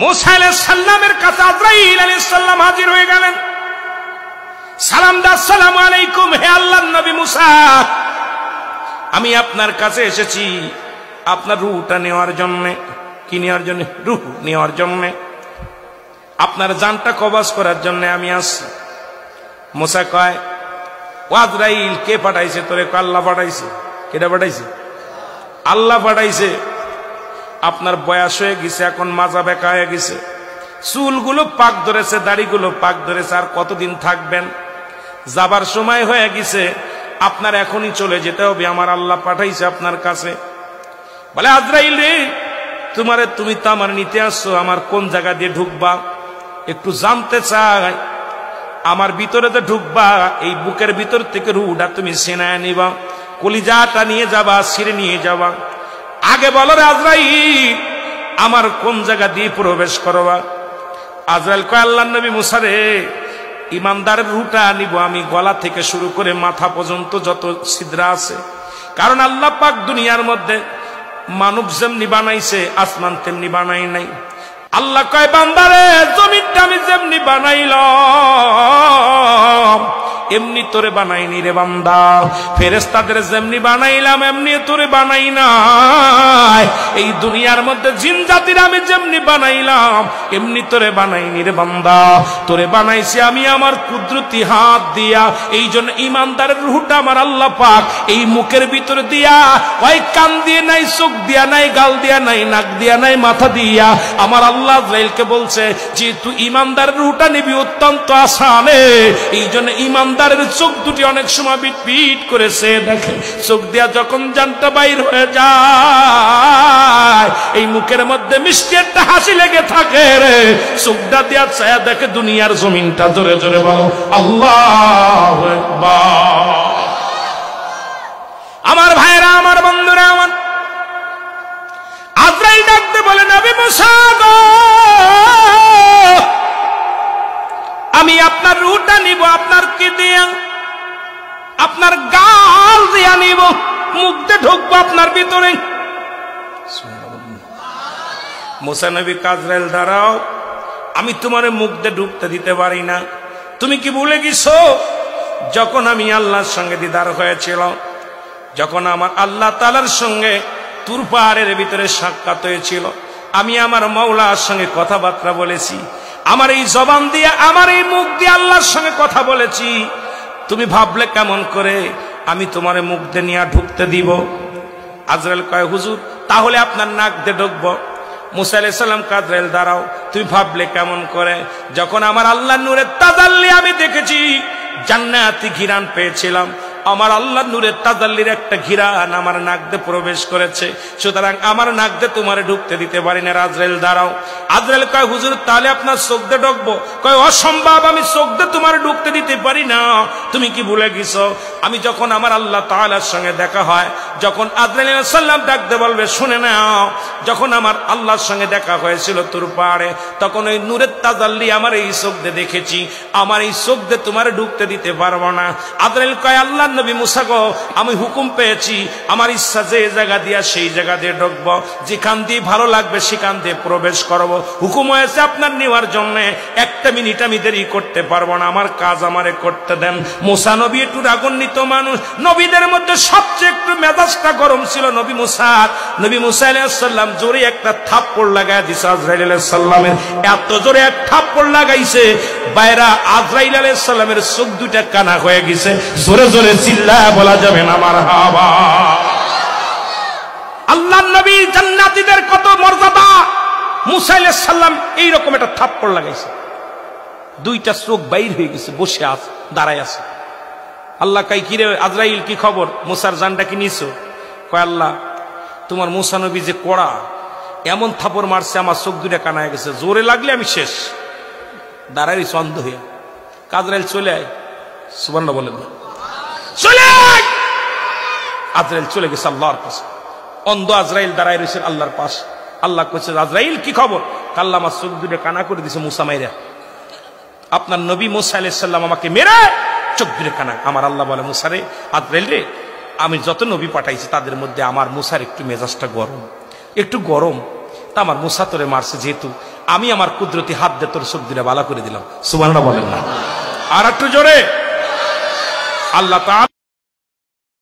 মুসা আলাইহিস সালামের কাছে আজরাইল আলাইহিস সালাম হাজির হয়ে গেলেন। সালাম দা, আসসালামু আলাইকুম, হে আল্লাহর নবী মুসা, আমি আপনার কাছে এসেছি আপনার রূহটা নেওয়ার জন্য। কি নেওয়ার জন্য? রূহ নেওয়ার জন্য, আপনার জানটা কবজ করার জন্য আমি আসছি। মুসা কয়, ও আজরাইল, কে পাঠাইছে তোরে? আল্লাহ পাঠাইছে। কেটা পাঠাইছে? আল্লাহ পাঠাইছে। আপনার বয়স হয়ে গেছে, এখন মাজা বেঁকা হয়ে গেছে, চুলগুলো পাক ধরেছে, দাড়িগুলো পাক ধরেছে, আর কতদিন থাকবেন? যাবার সময় হয়ে গেছে, আপনার এখনই চলে যেতে হবে, আমার আল্লাহ পাঠাইছে আপনার কাছে। বলে, আজরাইল রে, তুমি তো আমার নিতে আসছো, আমার কোন জায়গা দিয়ে ঢুকবা একটু জানতে চাই। আমার ভিতরে তো ঢুকবা, এই বুকের ভিতর থেকে রুহটা তুমি সেনায় নিবা, কলিজাটা নিয়ে যাবা, ছিঁড়ে নিয়ে যাবা। আগে বলো রে আজরাইল, আমার কোন জায়গা দিয়ে প্রবেশ করবা? আজরাইল কয়, আল্লাহর নবী মুসা রে, ইমানদারের রুহটা নিব আমি গলা থেকে শুরু করে মাথা পর্যন্ত যত ছিদ্রা আছে। কারণ আল্লাহ পাক দুনিয়ার মধ্যে মানব যেমনি বানাইছে, আসমান তেমনি বানাই নাই। আল্লাহ কয়, বান্দারে, জমিনটা আমি যেমনি বানাইলাম এমনি তোরে বানাইনি রে বান্দা। ফেরেশতাদের যেমনি বানাইলাম এমনি তোরে বানাই নাই। এই দুনিয়ার মধ্যে জিন জাতির আমি যেমনি বানাইলাম এমনি তোরে বানাইনি রে বান্দা। তোরে বানাইছি আমি আমার কুদরতি হাত দিয়া। এই জন্য ইমানদারের রূহটা আমার আল্লাহ পাক এই মুখের ভিতরে দিয়া, ওই কান দিয়ে নাই, চোখ দিয়া নাই, গাল দিয়া নাই, নাক দিয়া নাই, মাথা দিয়া আমার আল্লাহ আজরাইলকে বলছে যে তুই ইমানদারের রূহটা নিবি, অত্যন্ত আসানে। এই জন্য ইমানদারের চোখ দুটি অনেক সময় বিট করেছে, দেখে চোখ দিয়া যখন জানটা বাইর হয়ে যায়, এই মুখের মধ্যে মিষ্টি একটা হাসি লেগে থাকে রে। চোখটা দিয়া ছায়া দেখে দুনিয়ার জমিনটা। জোরে জোরে বলো আল্লাহু আকবার। আমার ভাইরা, আমার বন্ধুরা, আমার আজরাইল ডাকতে বলে, নবী মুসা গো, আমি আপনার রূহটা নিব। আপনার কি দিয়া? আপনার গাল দিয়া নিব, মুখ দিয়ে ঢুকবো আপনার ভিতরে। মুসা নবী, আজরাইল দাঁড়াও, আমি তোমার মুখ দিয়ে ঢুকতে দিতে পারি না। তুমি কি ভুলে গেছো যখন আমি আল্লাহর সঙ্গে দিদার হয়েছিল, যখন আমার আল্লাহ তাআলার সঙ্গে তুর পাহাড়ের ভিতরে সাক্ষাৎ হয়েছিল, আমি আমার মাওলার সঙ্গে কথাবার্তা বলেছি, আমার এই জবান দিয়ে, আমার এই মুখ দিয়ে আল্লাহর সঙ্গে কথা বলেছি। তুমি ভাবলে কেমন করে আমি তোমার মুখ দিয়ে নিয়ে ঢুকতে দিব? আজরাইল কয়, হুজুর, তাহলে আপনার নাক দিয়ে ঢুকবো। মুসা আলাইহিস সালাম, আজরাইল দাঁড়াও, তুমি ভাবলে কেমন করে যখন আমার আল্লাহর নূরের তাজাল্লি আমি দেখেছি, জান্নাতি ঘিরান পেয়েছিলাম, আমার আল্লাহ নূরের তাজাল্লির একটা ঘিরান আমার নাক দিয়ে প্রবেশ করেছে, সুতরাং আমার নাক দিয়ে তোমারে ঢুকতে দিতে পারি না। আজরাইল দাঁড়াও। আজরাইল কয়, হুজুর, তাহলে আপনার চোখ দিয়ে ঢুকবো? কয়, অসম্ভব, আমি চোখ দিয়ে তোমার ঢুকতে দিতে পারি না। তুমি কি ভুলে গেছো আমি যখন আমার আল্লাহ তাআলার সঙ্গে দেখা হয়, যখন আজরাইল আলাইহিস সালাম ডাকতে বলবে, শুনে নাও, যখন আমার আল্লাহর সঙ্গে দেখা হয়েছিল তুর পাহাড়ে, তখন ওই নূরের তাজাল্লি আমার এই চোখ দিয়ে দেখেছি, আমার এই চোখ দিয়ে তোমার ঢুকতে দিতে পারবো না। আজরাইল কয়, আল্লাহ নবী মুসা গো, আমি হুকুম পেয়েছি, আমার ইচ্ছা যে জায়গা দিয়া সেই জায়গা দিয়ে ঢুকবো, যেখান দিয়ে ভালো লাগবে সেখান দিয়ে প্রবেশ করবো। হুকুম হয়েছে আপনার নেওয়ার জন্য, একটা মিনিট আমি দেরি করতে পারবো না, আমার কাজ আমারে করতে দেন। মুসা নবী একটু রাগান্বিত মানুষ, নবীদের মধ্যে সবচেয়ে একটু মেজাজটা গরম ছিল নবী মুসার। নবী মুসা আলাইহিস সালাম জোরে একটা থাপ্পড় লাগায় দিছে আজরাইল আলাইহিস সালামের, এত জোরে এক থাপ্পড় লাগাইছে বাইরা আজরাইল আলাইহিস সালামের চোখ দুইটা কানা হয়ে গেছে। জোরে জোরে চিল্লায় বলা যাবে না মারহাবা। আল্লাহর নবী জান্নাতীদের কত মর্যাদা, মুসা আলাইহিস সালাম এইরকম একটা থাপ্পড় লাগাইছে, দুইটা চোখ বাইর হয়ে গেছে, বসে আছে, দাঁড়ায় আছে। আল্লাহ কয়, কি রে আজরাইল, কি খবর? মুসার জানটা কি নিছো? কয়, আল্লাহ, তোমার মুসা নবী যে কড়া, এমন থাপড় মারছে আমার চোখ দুইটা কানা হয়ে গেছে, জোরে লাগলে আমি শেষ। দাঁড়াই চন্দ হইয়া। আজরাইল চলে আয়, সুবহানাল্লাহ বলেন, চলে আয়। আজরাইল চলে গেছে আল্লাহর কাছে। অন্ধ আজরাইল দাঁড়ায় রয়েছে আল্লাহর পাশ। আল্লাহ কইছে, আজরাইল কি খবর? আল্লাহ আমার চোখ দুটো কানা করে দিছে মুসা মাইরা। আপনার নবী মুসা আলাইহিস সালাম আমাকে মেরে চোখ দুটো কানা। আমার আল্লাহ বলে, মুসা রে, আজরাইল রে, আমি যত নবী পাঠাইছি তাদের মধ্যে আমার মুসার একটু মেজাজটা গরম, একটু গরম। তা আমার মুসা তোরে মারছে, যেহেতু আমি আমার কুদরতি হাত দিয়ে তোর চোখ দিলে বালা করে দিলাম। সুবহানাল্লাহ বলেন না? আর একটু জোরে। আল্লাহ তাআলা